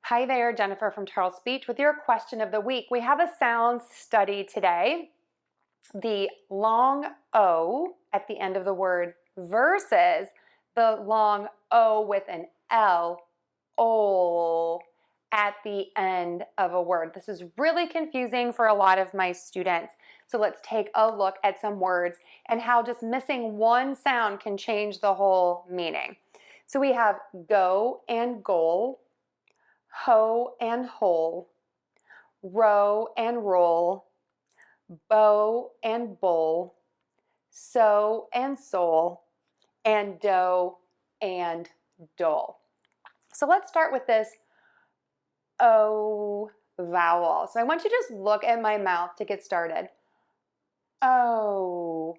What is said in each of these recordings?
Hi there, Jennifer from Tarle Speech with your question of the week. We have a sound study today. The long O at the end of the word versus the long O with an L, OL, at the end of a word. This is really confusing for a lot of my students. So let's take a look at some words and how just missing one sound can change the whole meaning. So we have go and goal, hoe and hoʊl, row and roʊl, bow and boʊl, sow and soʊl, and dough and doʊl. So let's start with this O vowel. So I want you to just look at my mouth to get started. O,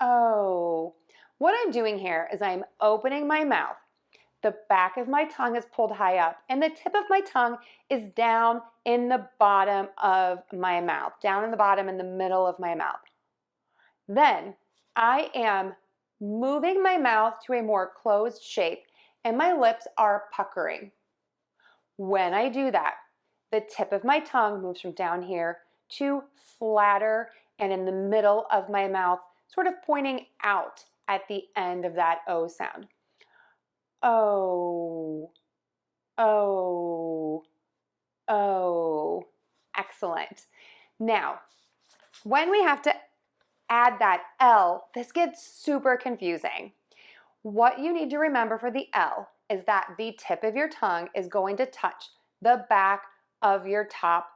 O. What I'm doing here is I'm opening my mouth. The back of my tongue is pulled high up, and the tip of my tongue is down in the bottom of my mouth, down in the bottom in the middle of my mouth. Then I am moving my mouth to a more closed shape, and my lips are puckering. When I do that, the tip of my tongue moves from down here to flatter and in the middle of my mouth, sort of pointing out at the end of that O sound. O, O, O. Excellent. Now, when we have to add that L, this gets super confusing. What you need to remember for the L is that the tip of your tongue is going to touch the back of your top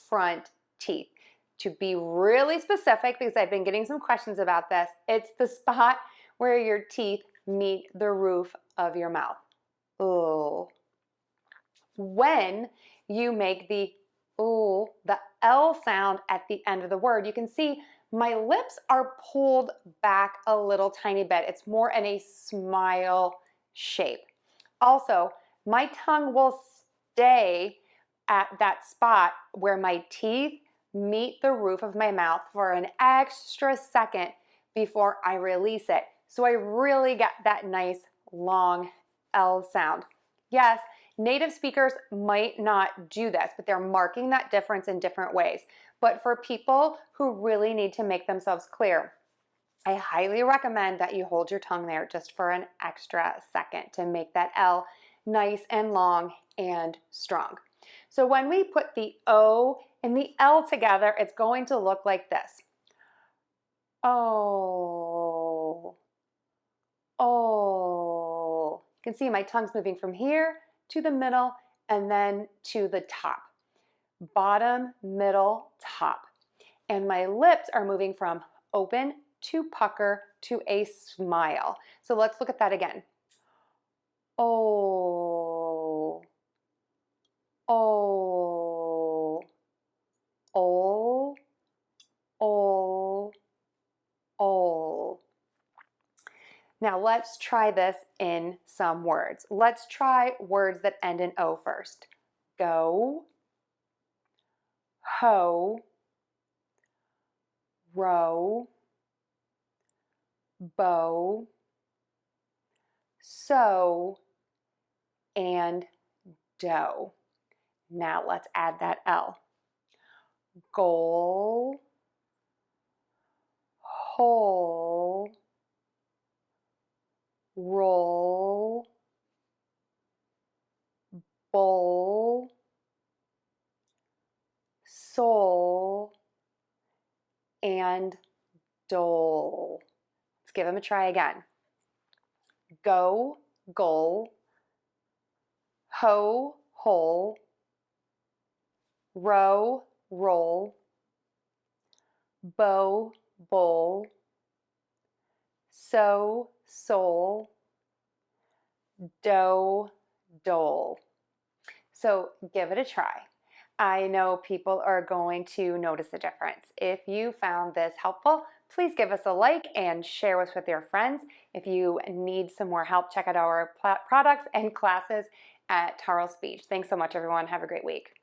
front teeth. To be really specific, because I've been getting some questions about this, it's the spot where your teeth meet the roof of your mouth. Ooh. When you make the ooh, the L sound at the end of the word, you can see my lips are pulled back a little tiny bit. It's more in a smile shape. Also, my tongue will stay at that spot where my teeth meet the roof of my mouth for an extra second before I release it. So I really get that nice long L sound. Yes, native speakers might not do this, but they're marking that difference in different ways. But for people who really need to make themselves clear, I highly recommend that you hold your tongue there just for an extra second to make that L nice and long and strong. So when we put the O and the L together, it's going to look like this. Oh, oh. You can see my tongue's moving from here to the middle and then to the top. Bottom, middle, top. And my lips are moving from open to pucker to a smile. So let's look at that again. Oh, oh, oh, oh, oh. Now let's try this in some words. Let's try words that end in O first. Go, hoe, row, bow, sow, and dough. Now let's add that L. Goal, hoʊl, roll, bowl, soul, and doʊl. Let's give them a try again. Go, goal, hoe, hoʊl, row, roll, bow, bowl, sow, soul, dough, doʊl. So give it a try. I know people are going to notice the difference. If you found this helpful, please give us a like and share us with your friends. If you need some more help, check out our products and classes at Tarle Speech. Thanks so much, everyone. Have a great week.